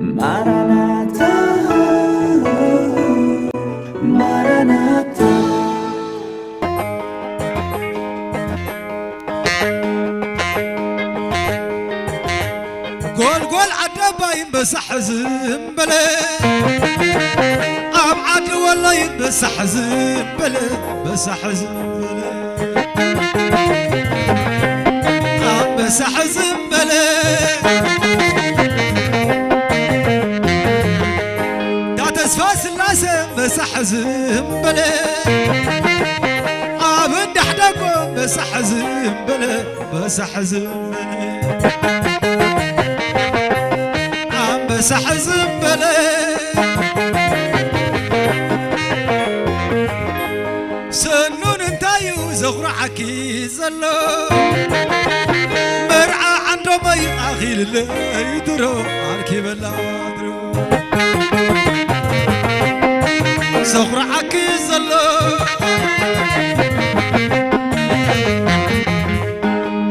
Maranatha, Maranatha. قول قول عدبا ينبسح زنبلة أبعد ولا ينبسح زنبلة بسح زنبلة بسح زنبلة دا تسفاس اللاسة بسح زنبلة أبن دحدقو بسح زنبلة بسح زنبلة بسح زنبلة سنون انتايو زغرعك يزلو مرعى عنده مي أخيل اللي يدرو عالكي بلادرو زغرعك يزلو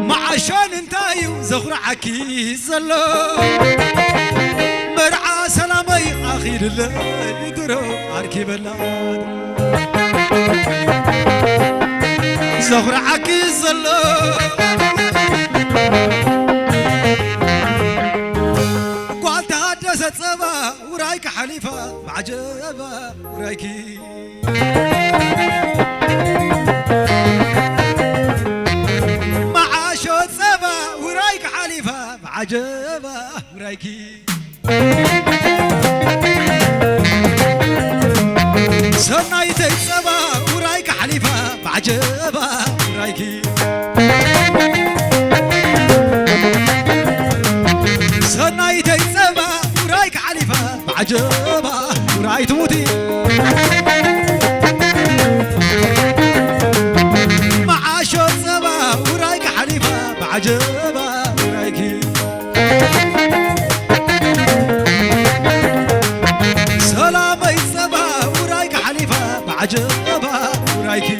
معشان انتايو زغرعك يزلو مرعى سلامي أخير اللي يدرو عالكي بلادرو زغرعك يزلو قالت هدست صبا ورايك حليفة معجبة ورايكي معاشوت صبا ورايك حليفة معجبة ورايكي سنايتي صبا ورايك حليفة معجبة ورايكي سنايتي صبا ورايك حليفة معجبة وراي تموتي معاشو صبا ورايك حليفة معجبة ورايكي سلامي صبا ورايك حليفة معجبة ورايكي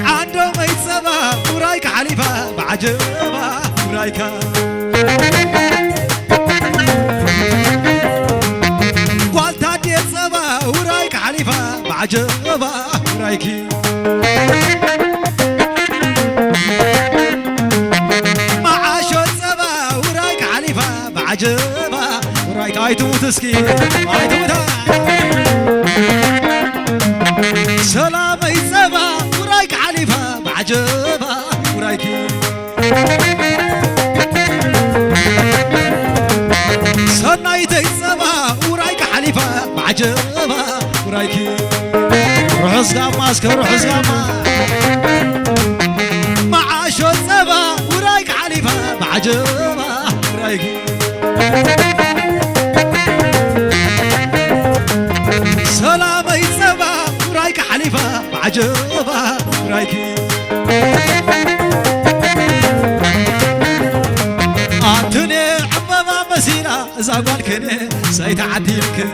عنده ميت صبا ورايك حليفة معجبة ورايكا قالت هديت صبا ورايك حليفة معجبة ورايكي معاشوت صبا ورايك حليفة معجبة ورايك هاي تموت اسكي هاي تموت سلامي صبا ورايك حليفة معجبة ورايكي سنايتي صبا ورايك حليفة معجبة ورايكي روح اسقاما اسكر روح اسقاما معاشوت صبا ورايك حليفة معجبة ورايكي سلامي صبا ورايك حليفة معجبة ورايكي أنتني عمما مسيرة زاقالكني سيتعديلك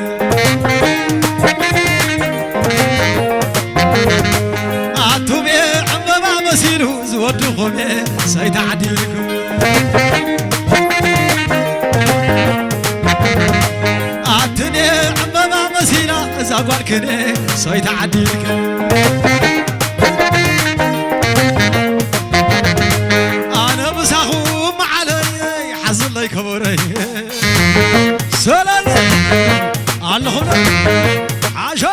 أنتمي عمما مسيرو زودخمي سيتعديلك أنتني عمما مسيرة زاقالكني سيتعديلك أنا مساخو معلي حزن لي كبري سلالي اللهم عاشو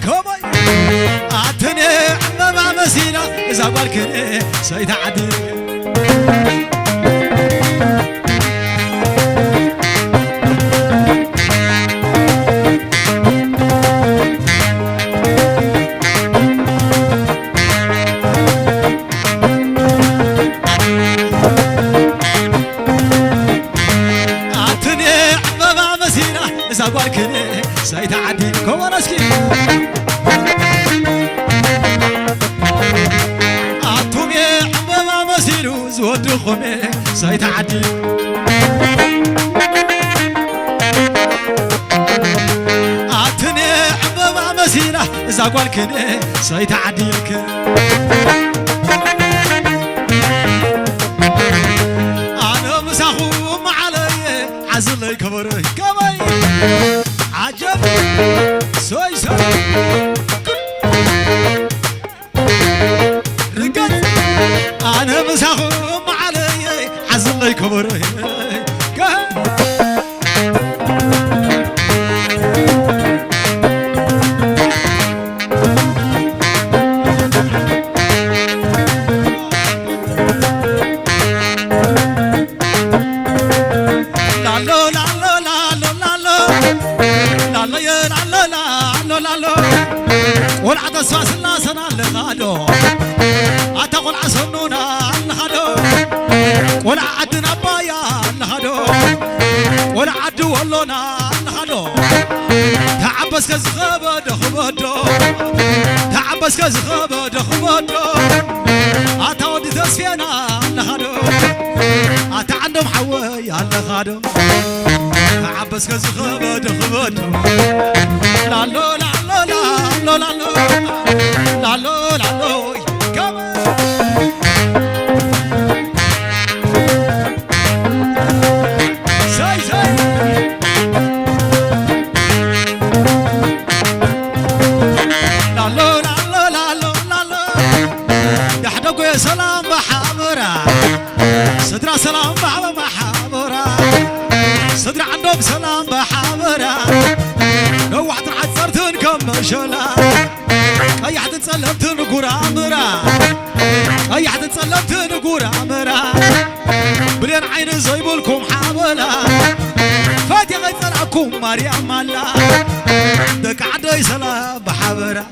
كومي أعتني عمما مسيرة إذا قالكني سيتعديلك زاقوالكني سيتعدي كومانسكي أعطومي عمما مسيرو زودخمي سيتعدي أعطني عمما مسيرة زاقوالكني سيتعديك أنا مساخم علي عزل لي كبري ولعت اساس الناس انا اللي خادو اتقول عسنونا اللي خادو ولعت نبايا اللي خادو ولعت ولونا اللي خادو تعبس كزغبه دخبدو تعبس كزغبه دخبدو اتودي تسفينا اللي خادو اتعندهم حوي اللي خادو تعبس كزغبه دخبدو لا لا لا لا لا لا لا لا لا كمان زي لا لا لا لا لا لا يحدقوا يا سلام بحمرة صدر سلام بحمرة صدر عندهم سلام بحمرة لو واحد عثرتن كم شلا أي حد تسلمت نقول عمرة أي حد تسلمت نقول عمرة بلين عين زيبولكم حاملة فاتي غيثلكم مريم مالا دك عدي سلام بحبرة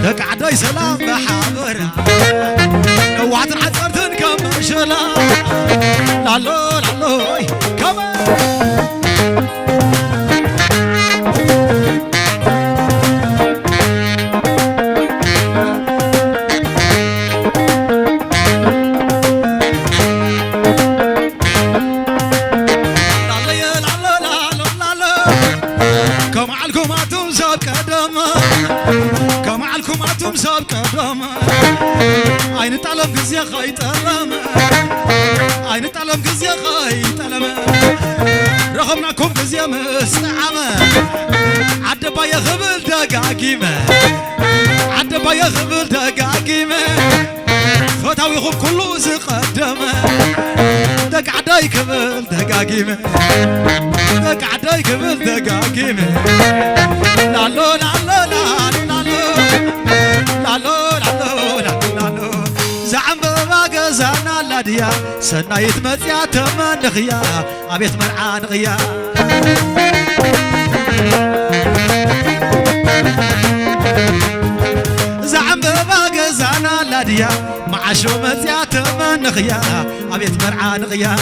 دك عدي سلام بحبرة لو واحد عثرتن كم شلا لا لا لا كمان كمعلكم ساب كرامة عين تعلم قزيا خايت ألم عين تعلم قزيا خايت ألم رغمناكم قزيا مستعمة عد بايا خبل دقاقيمة عد بايا خبل دقاقيمة فتاوي خب كله زقدمة دق عداي كبل دقاقيمة دق عداي كبل دقاقيمة لا لا لا لا لا لالو لالو لالو زعم بابا زانا لاديا سنايت مزيا تمن غيا ابيت مرعان غيا زعم بابا زانا لاديا معشو مزيا تمن غيا ابيت مرعان غيا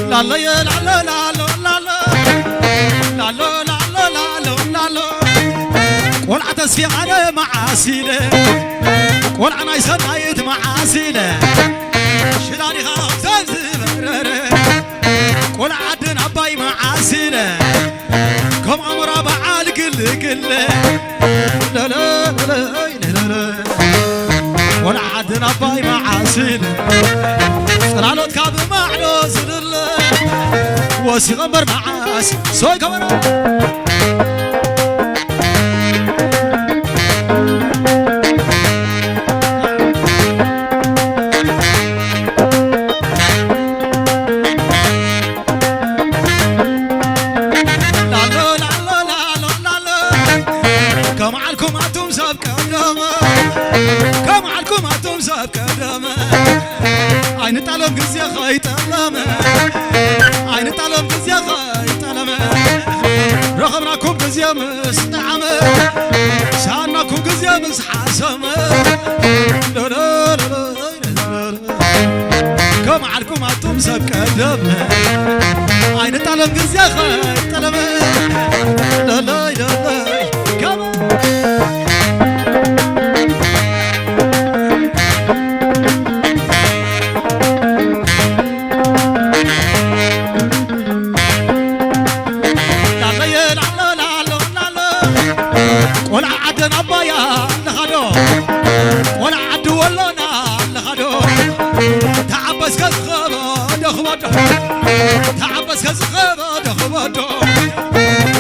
لا لا لا لا لا لا لا لا لا لا قول عتسفي على معاسيله قول عنا يسنايت معاسيله شلاني خاف تنزبرره قول عدن عباي معاسيله كم عمره بعال كل لا لا لا لا قول عدن عباي معاسيله صرالوت كاب معلو زدل وسي غمر معاس سوي كاميرا كمعلكم أنتم ساب كدامة كمعلكم أنتم ساب كدامة عين تعلم قزيا خايت ألمة عين تعلم قزيا خايت ألمة رغمناكم قزيا مستعمة شانكم قزيا مسحاسمة لا لا لا لا كمعلكم أنتم ساب كدامة عين تعلم قزيا خايت ألمة لا لا لا ولا عد نبايا لخدو ولا عد ولونا لخدو تعبس كزخبا دخبدو تعبس كزخبا دخبدو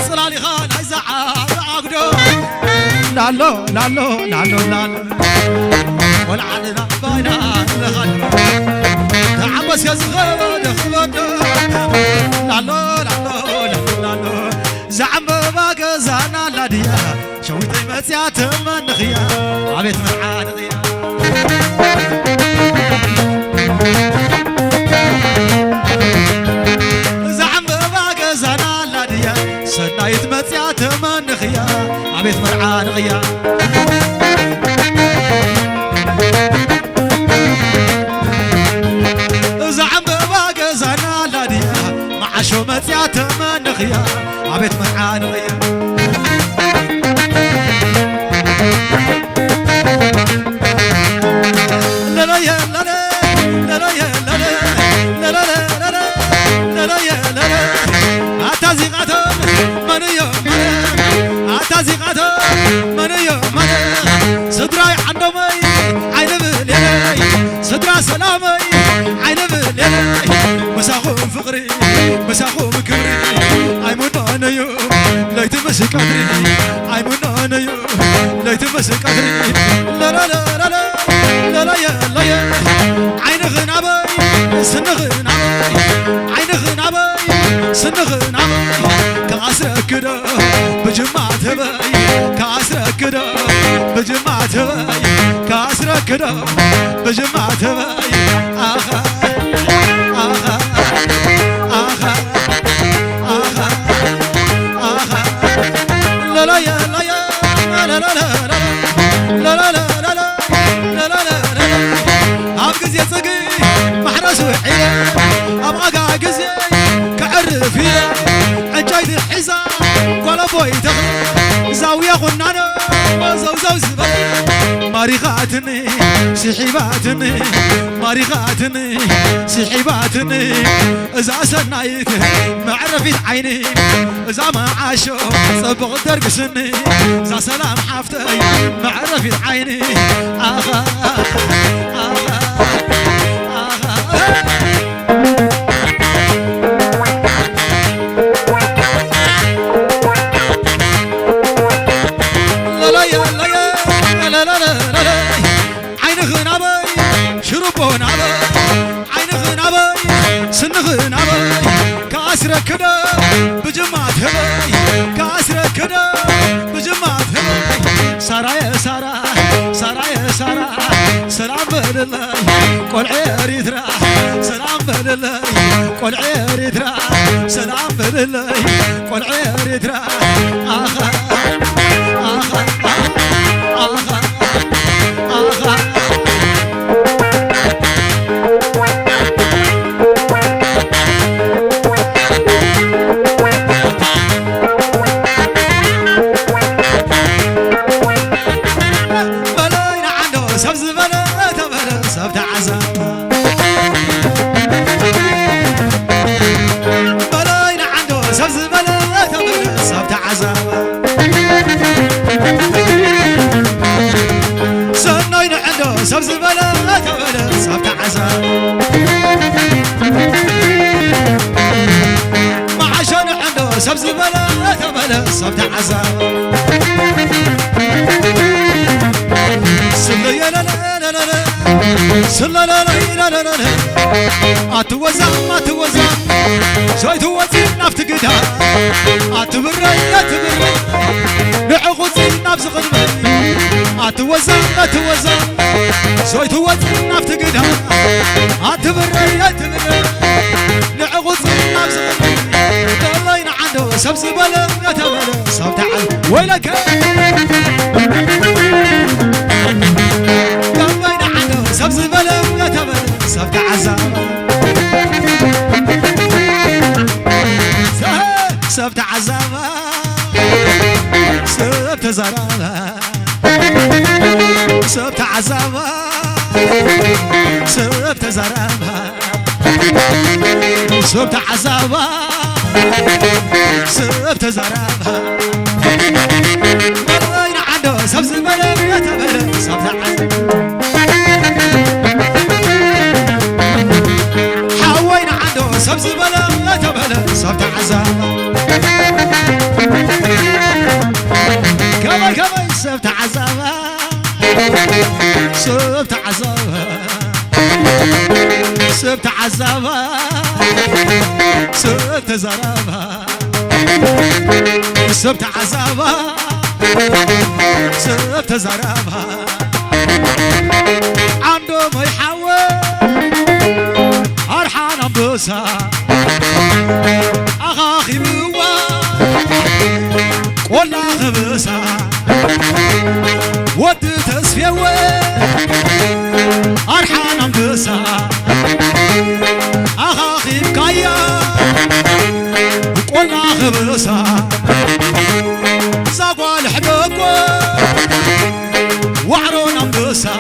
صلالي خان عزعا عقدو لالو لالو لالو لالو والعلنا باينا لغل تعبس يزغب دخبد لالو لالو لالو زعم باك زانا لاديا شويتي مسيا تمنخيا عبيت مرعان غيا زعم باك زانا لاديا سنايت مسيا تمنخيا عبيت مرعان غيا زعم باك زانا لاديا معشو مسيا تمنخيا عبيت مرعان غيا صدراي عندمي عين بليلي صدرا سلامي عين بليلي مساخو فقري مساخو كبري عيمون انا يوم ليت مسك قدري عيمون انا يوم ليت مسك قدري لا لا لا لا لا لا يا لا يا عين غنابي سن غنابي عين غنابي سن غنابي كاسرك كده بجماعة تبي كاسرك كده بجماعة تبي كاسرك كده بجماعة تبي آخا آخا آخا آخا آخا لا لا يا لا يا لا لا لا لا لا لا لا لا لا لا عبقز يا صقي محرس وحيلة أبغاك عقزي كعرف فيها عجايد الحزام ولا بوي تخل زاوية غنانة زو زبل ماريخاتني سحيباتني ماريخاتني سحيباتني إذا سنايت معرفت عيني إذا ما عاشو صبغ درق سني إذا سلام حافتي معرفت عيني آخا آخا كاسرك كده بجماعة هبي كاسرك كده بجماعة هبي سارة يا سارة سارة يا سارة سلام بالله قول عيري ترى سلام بالله قول عيري ترى سلام بالله قول عيري ترى آخا آخا آخا آخا سبز بلا تبلا صبت عزاب ما عشان عنده سبز بلا تبلا صبت عزاب سلا يا لا لا لا لا سلا لا لا لا لا اتوزع ما توزع شوي توزع نفط قدا اتبري اتبري نعقوزي نفس غدمي اتوزع ما توزع شوي توزع نفط قدا اتبري اتبري نعقوزي نفس غدمي الله ينعنده سبز بلا تبلا صوت عز ويلك سبز بلا تبلا صوت عزاب سبت عزابا سبت زرابا سبت عزابا سبت زرابا سبت عزابا سبت زرابا وين عنده سبز بلا تبلا سبت عزابا حوين عنده سبز بلا تبلا سبت عزابا كمان سبت عذابها سبت عذابها سبت عذابها سبت زرابها سبت عذابها سبت زرابها عنده ما يحول أرحان أبوسا أخاخي بوا ولا خبسا ود تسفيوي أرحان أبوسا أخاخي بكايا ولا خبسا زاقوا الحدوكو وعرون أبوسا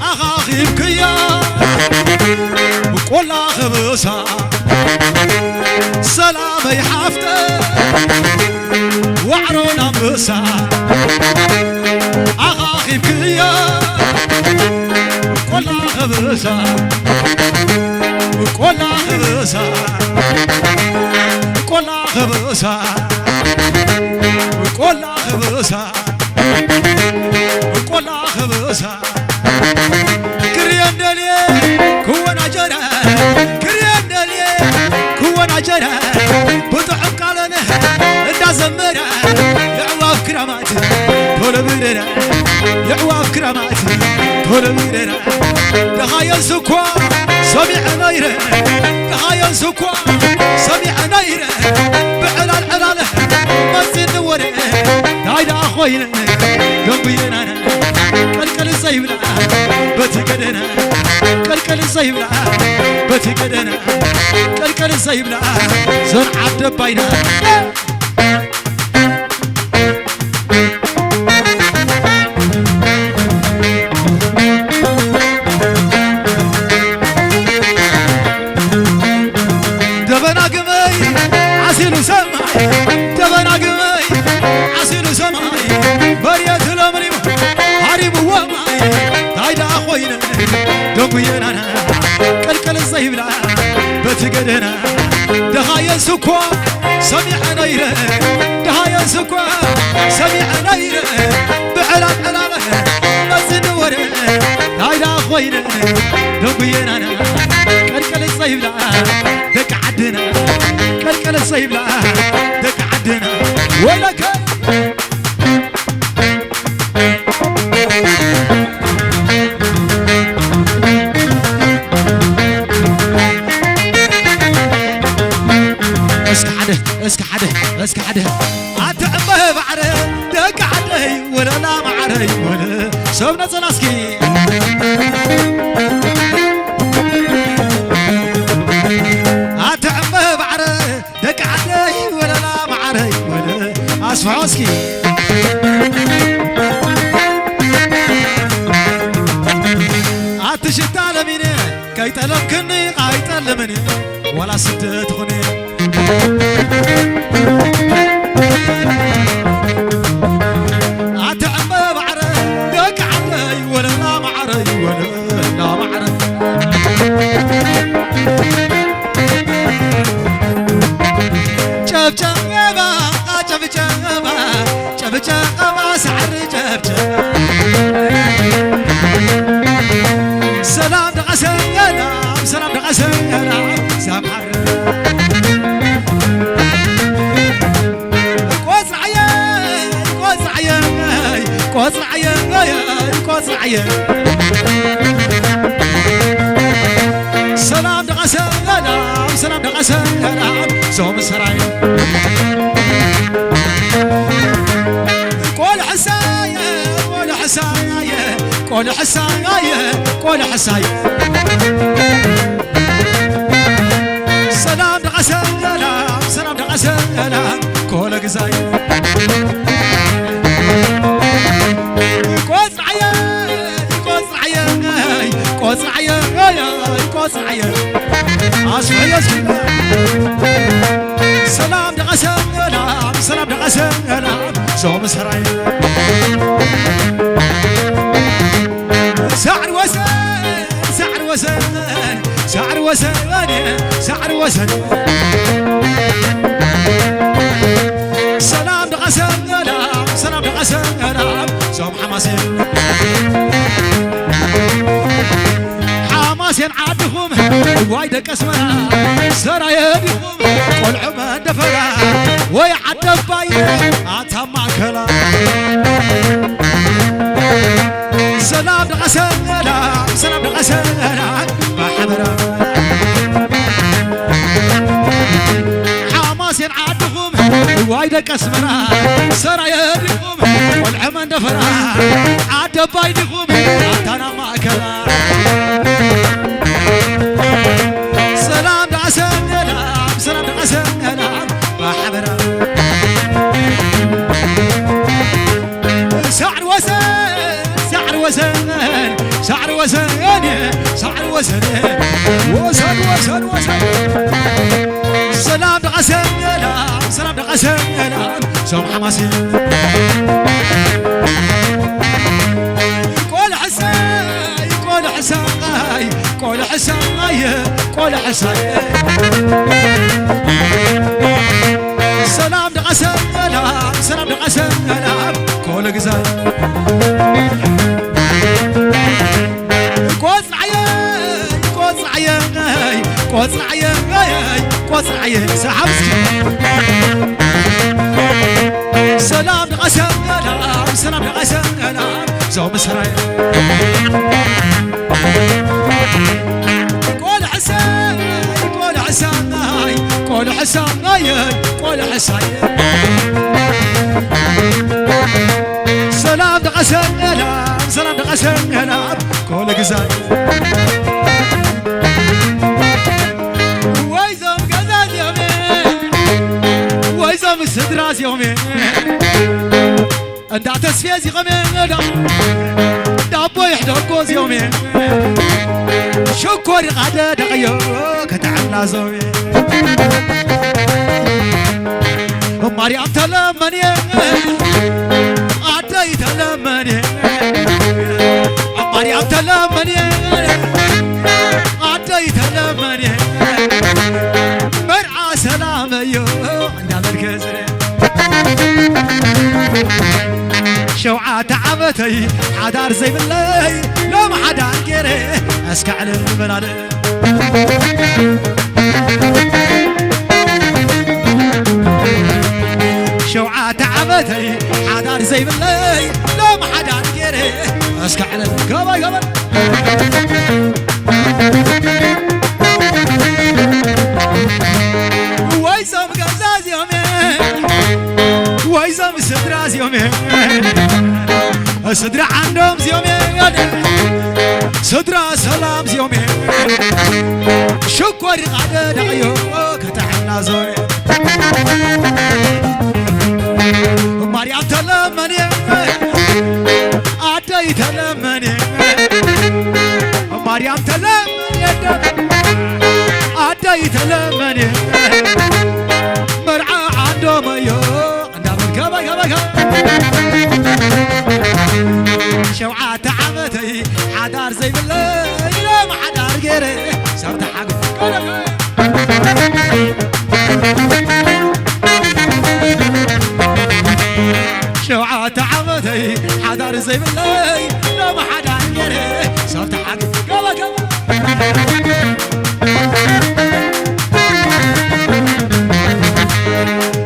أخاخي بكايا ولا خبسا سلامي حافته وعرون أبوسا أخاخي بكايا ولا خبسا ولا خبسا ولا خبسا ولا خبسا ولا خبسا كريان دلي كوانا جرا كريان دلي كوانا جرا بطعم قالنا انت زمرا يعواف كرامات طول بيرنا يعواف كرامات طول بيرنا دخايا سكوا سميع نايره دخايا سكوا سميع نايره بعلال علاله ما زين وري دايدا خوينا قلبينا كلكل الزيبنا بتقدنا كلكل الزيبنا بتقدنا كلكل الزيبنا زن عبد باينا دبنا قمي عسيل سماي دبنا قمي عسيل سماي بريت الامري حريم وماي دايدا خوينا دبينا كلكل الزيبنا بتقدنا دهايا سكوا سميع نيره دهايا سكوا سميع نيره بعلام علامه نزن ورا دايدا خوينا دبينا كلكل الزيبنا دك عدنا كلكل الزيبنا دك عدنا ولك اسك حده عتعمه بعره دق عدي ولا لا معري ولا سوبنا زناسكي عتعمه بعره دق عدي ولا لا معري ولا اسفعوسكي عتشت على مينه كي تلمكني قايت لمني ولا سدت خني عتعمه بعره دق عدي ولا لا معري ولا لا معري جبجبا جبجبا جبجبا سعر جبجبا سلام دقسم ينام سلام دقسم ينام سامحر قوس عيان قوس عيان قوس عيان قوس عيان سلام دقسم ينام سلام دقسم ينام زوم سراي قول حسايا قول حسايا قول حسايا قول حسايا سلام دقسم ينام سلام دقسم ينام قول قزايا قوس عيان قوس عيان قوس عيان قوس عيان عصفي يسكن سلام دقسم ينام سلام دقسم ينام زوم سراي سعر وسن سعر وسن سعر وسن سعر وسن سلام دقسم ينام سلام دقسنا سوم حماسين حماسين عادهم وايد قسمنا سرايدهم قلع ما دفلا ويعد باي اتما كلا سلام دقسنا سلام دقسنا محبرا حماسين عادهم وايد قسمنا سرايدهم قلع ما دفلا عد بايدهم اتنا ما كلا سلام دقسنا سلام دقسنا محبرا سعر وزن سعر وزن سعر وزن سعر وزن وزن وزن وزن سلام دقسنا سلام دقسنا سوم حماسين قول حساي قول حساي قول حساي قول حساي سلام دقسنا سلام دقسنا قول غزاي قوس عياي قوس عياي قوس عياي قوس عياي سحبسكي سلام دقسنا سلام دقسنا زوم سراي قول حساي قول حساي قول حساي قول حساي سلام دقسنا سلام دقسنا قول غزاي ويزم غزاز يومين ويزم السدراس يومين انت تسفيز يغمين دابو يحدو قوز يومين شكر غدا دقيو كتعمنا زومي مريم تلمني عدي تلمني مريم تلمني عدي تلمني مرعى سلام يو عند مركز شوعة عمتي عدار زي بالله لو ما حدا غيري اسكع المنال شوعة عمتي عدار زي بالله لو ما حدا غيري اسكع قبل قبل ويزم قزاز يومين ويزم سدراز يومين سدرا عندهم يومين سدرا سلام يومين شكر غدا دعيو كتحنا زوي مريم تلمني عدي تلمني مريم تلمني عدي تلمني مرعى عندهم يو عندهم كبا كبا كبا شوعة عمتي عدار زي بالله لا ما حدار غيري صرت حق شوعة عمتي عدار زي بالله لا ما حدار غيري صرت حق كبا كبا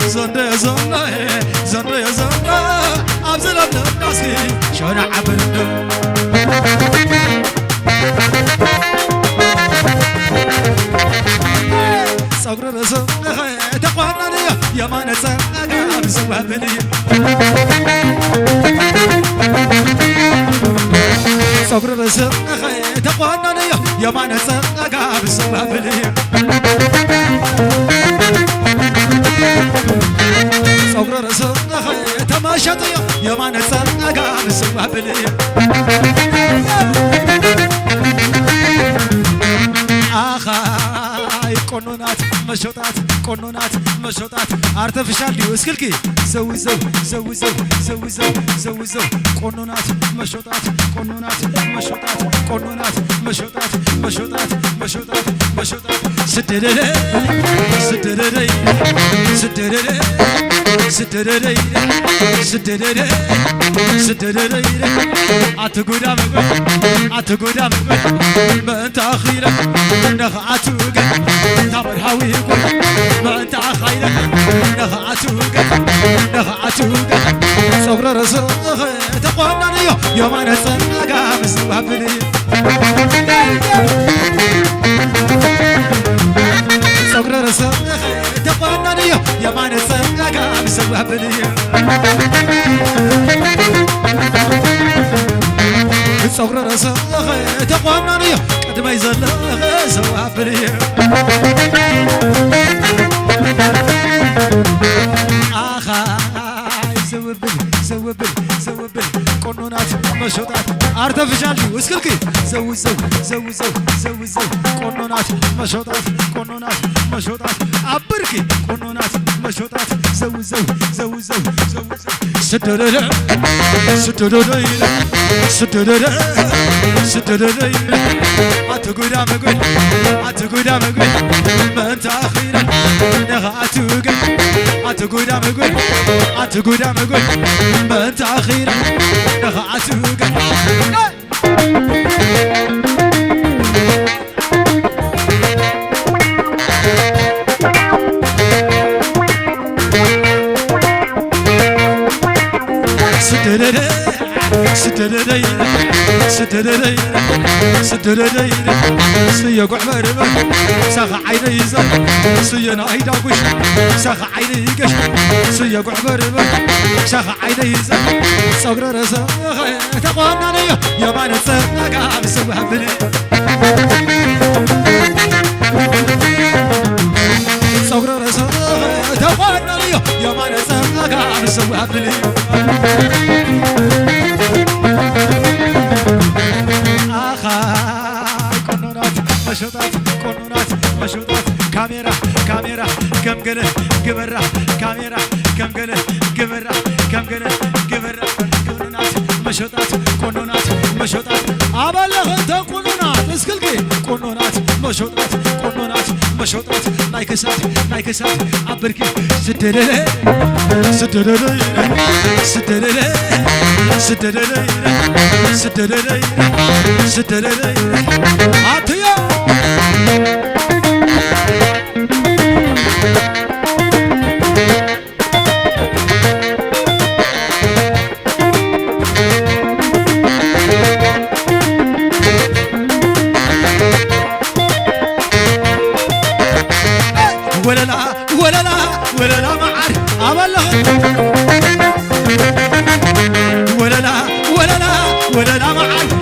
زنده زنده زنده زنده أبزل أبزل ناسي شون عبده صغر رسم تقوانا لي يا ما نسى بسوا بني صغر رسم تقوانا لي يا ما نسى بسوا بني صغر رسم تماشط يا ما نسى بسوا بني آخاي قنونات مشوطات قنونات مشوطات ارتفيشال ديو اسكلكي زوي زو زوي زو زوي زو زوي زو قنونات مشوطات قنونات مشوطات قنونات مشوطات مشوطات مشوطات مشوطات سدددي سدددي سدددي سدرري سدرري سدرري أتقول أتقول ما أنت أخيرا نخعتوك تمر هاويك ما أنت أخيرا نخعتوك نخعتوك صغر رزق تقوانا يوم أنا صنعك بسبب صغر رزق تقوانا يوم أنا صنعك بسبب صغر رزق تقوانا قد ما يزل سواب زوبل قنونات مشوطات ارتفيشال وسكلكي زو قنونات مشوطات ابركي قنونات مشوطات زو سدرر اتقول ما انت اخيرا نغاتوك اتقول ما انت اخيرا نغاتوك سترري سيق عمر سخ عيني زر سينا عيدا قش سخ عيني قش سيق عمر سخ عيني زر صغر رزق تقوانا يا ما نسناك بسوها بني صغر رزق تقوانا يا ما نسناك بسوها بني مشوطات كاميرا كم قله قبرة كاميرا كم قله قبرة قنونات مشوطات أبلغ أنت قنونات اسكلكي قنونات مشوطات نايكسات أبركي سدرري عطية ولا لا ما عارف أبلغ ولا لا ما عارف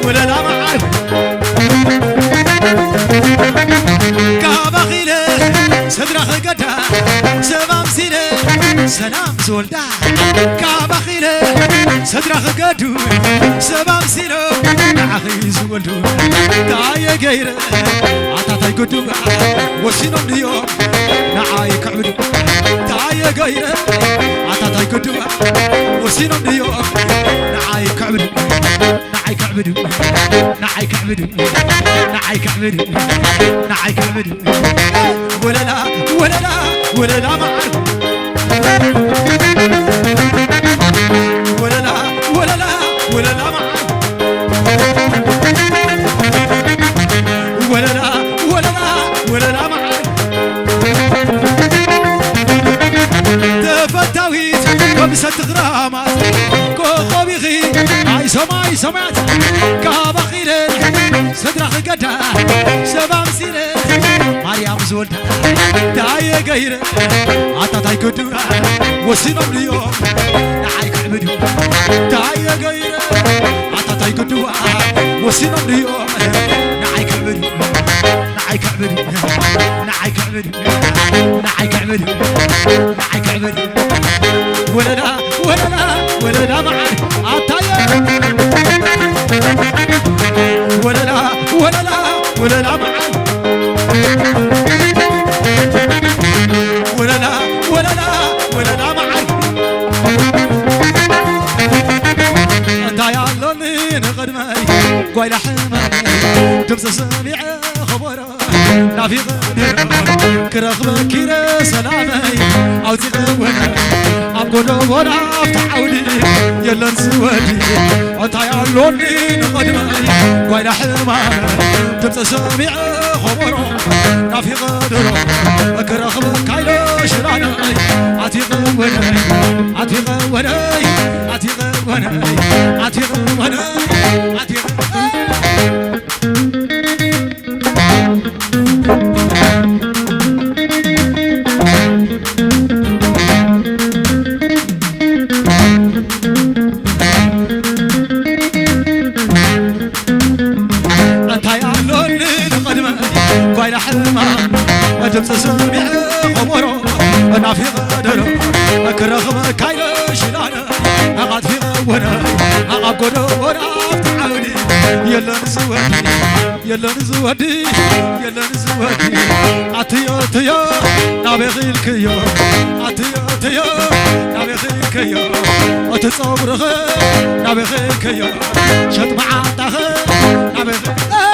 ولا لا ما عارف كابخيله صدرخ قدا سبام سيله سلام زولدا كابخيله صدرخ قدو سبام سيله أخي زولدو تاي غير عطاي قدو وسينم ديو نعاي كعبدو تاي غير عطاي قدو وسينم ديو نعاي كعبدو ولا لا ما عارف ولا لا ما عارف ولا لا ما عارف تفتاويت خمسة غرامات كوخو بيغي عاي سمعت كابخيرين صدرخ قدا سبام سيرين مريم زولدا تاي غير عطاي كدو وسينم اليوم نعاي كعبدو تاي غير عطاي كدو وسينم اليوم نعاي كعبدو ولا لا ما عارف عطايا ولا لا ما عارف ولا لا ما عارف انت يا اللون قدمي قوي لحمي دبس سميع خبره نافي غدر كرخبك كير سلامي عوزي غوانا أبقولو ولا أفتحولي يلا نسودي عطايا اللوني نقدمي ويلا حمانا تبسى سميع خبرو نافي غدر كرخبك عيلو شراني عتي غوانا عتي غوانا عتي غوانا عتي غوانا عتي غوانا تبسى سميع خبرو نافي غدر كرخبك كايلو شلانا أقعد في غوانا أقعد وراء أفتحولي يلا نسودي يلا نسودي يلا نسودي عطيو تيو نابي غيلكيو عطيو تيو نابي غيلكيو وتصبرخ نابي غيلكيو شد معاطخ نابي غيلكيو